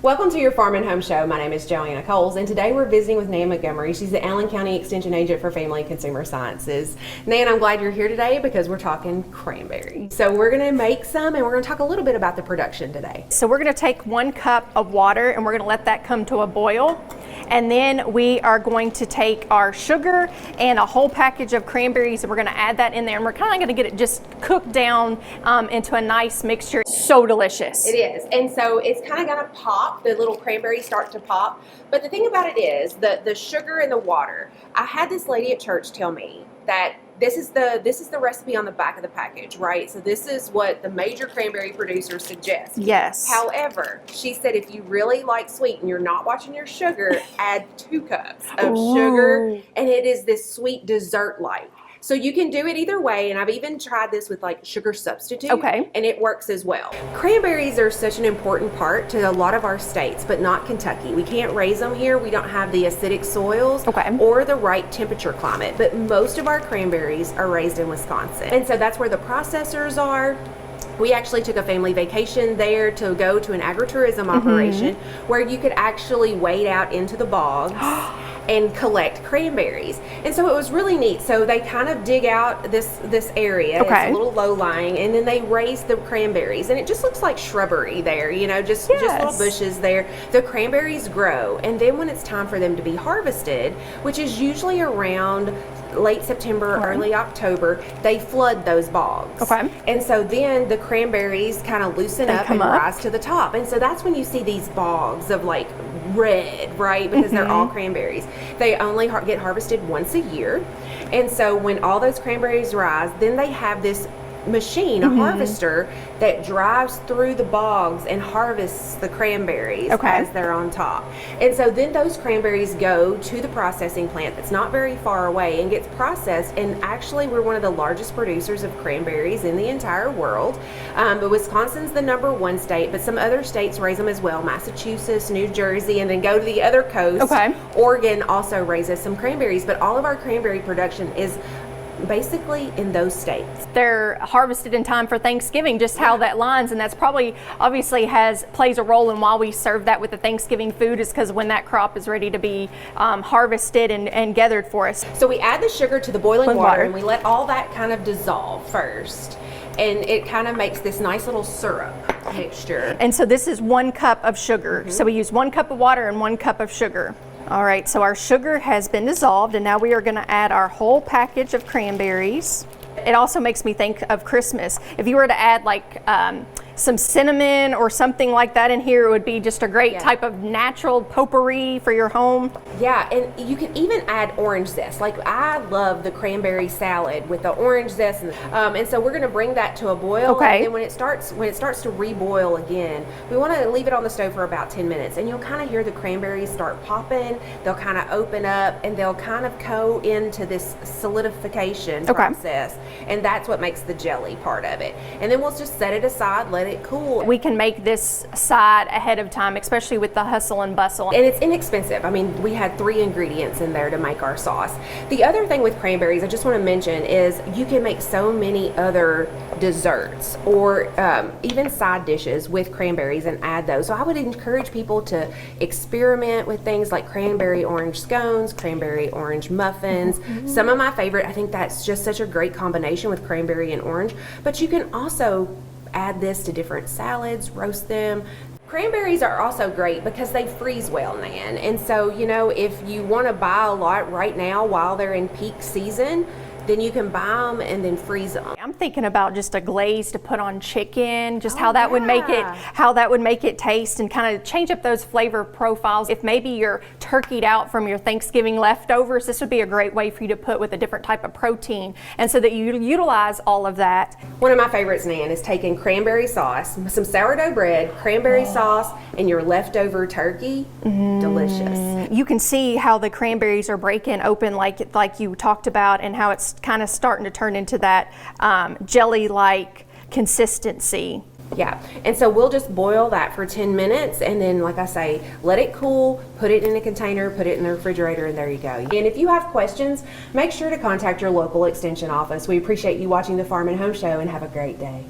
Welcome to your Farm and Home Show. My name is Joanna Coles, and today we're visiting with Nan Montgomery. She's the Allen County Extension Agent for Family and Consumer Sciences. Nan, I'm glad you're here today because we're talking cranberries. So we're going to make some, and we're going to talk a little bit about the production today. So we're going to take 1 cup of water, and we're going to let that come to a boil. And then we are going to take our sugar and a whole package of cranberries, and we're going to add that in there. And we're kind of going to get it just cooked down into a nice mixture. So delicious. It is. And so it's kind of going to pop. The little cranberries start to pop. But the thing about it is the sugar and the water. I had this lady at church tell me that this is the recipe on the back of the package, right? So this is what the major cranberry producers suggest. Yes. However, she said if you really like sweet and you're not watching your sugar, add 2 cups of sugar, and it is this sweet dessert-like. So you can do it either way, and I've even tried this with like sugar substitute, and it works as well. Cranberries are such an important part to a lot of our states, but not Kentucky. We can't raise them here. We don't have the acidic soils or the right temperature climate, but most of our cranberries are raised in Wisconsin. And so that's where the processors are. We actually took a family vacation there to go to an agritourism operation where you could actually wade out into the bogs and collect cranberries. And so it was really neat. So they kind of dig out this area. It's a little low lying, and then they raise the cranberries, and it just looks like shrubbery there, you know, just little bushes there. The cranberries grow, and then when it's time for them to be harvested, which is usually around late September, early October, they flood those bogs. And so then the cranberries kind of loosen up and rise to the top. And so that's when you see these bogs of like red, right? Because they're all cranberries. They only get harvested once a year. And so when all those cranberries rise, then they have this machine, a harvester, that drives through the bogs and harvests the cranberries as they're on top. And so then those cranberries go to the processing plant that's not very far away and gets processed. And actually we're one of the largest producers of cranberries in the entire world. But Wisconsin's the #1 state, but some other states raise them as well. Massachusetts, New Jersey, and then go to the other coast. Oregon also raises some cransberries, but all of our cranberry production is basically in those states. They're harvested in time for Thanksgiving, just how that lines, and that's probably obviously plays a role in why we serve that with the Thanksgiving food, is because when that crop is ready to be harvested and gathered for us. So we add the sugar to the boiling water, and we let all that kind of dissolve first, and it kind of makes this nice little syrup mixture. And so this is 1 cup of sugar. So we use 1 cup of water and 1 cup of sugar. All right, so our sugar has been dissolved, and now we are going to add our whole package of cranberries. It also makes me think of Christmas. If you were to add like some cinnamon or something like that in here, it would be just a great type of natural potpourri for your home. Yeah, and you can even add orange zest. Like I love the cranberry salad with the orange zest, and so we're going to bring that to a boil. And then when it starts to reboil again, we want to leave it on the stove for about 10 minutes, and you'll kind of hear the cranberries start popping. They'll kind of open up, and they'll kind of go into this solidification process, and that's what makes the jelly part of it. And then we'll just set it aside, let it cool. We can make this side ahead of time, especially with the hustle and bustle. And it's inexpensive. I mean, we had 3 ingredients in there to make our sauce. The other thing with cranberries I just want to mention is you can make so many other desserts or even side dishes with cranberries and add those. So I would encourage people to experiment with things like cranberry orange scones, cranberry orange muffins. Some of my favorite, I think that's just such a great combination with cranberry and orange. But you can also add this to different salads, roast them. Cranberries are also great because they freeze well, Nan. And so, you know, if you want to buy a lot right now while they're in peak season, then you can buy them and then freeze them. I'm thinking about just a glaze to put on chicken, just how that would make it taste and kind of change up those flavor profiles. If maybe you're turkeyed out from your Thanksgiving leftovers, this would be a great way for you to put with a different type of protein, and so that you utilize all of that. One of my favorites, Nan, is taking cranberry sauce, some sourdough bread, cranberry sauce, and your leftover turkey. Delicious. You can see how the cranberries are breaking open like you talked about, and how it's kind of starting to turn into that jelly-like consistency. Yeah, and so we'll just boil that for 10 minutes, and then, like I say, let it cool, put it in a container, put it in the refrigerator, and there you go. And if you have questions, make sure to contact your local extension office. We appreciate you watching the Farm and Home Show, and have a great day.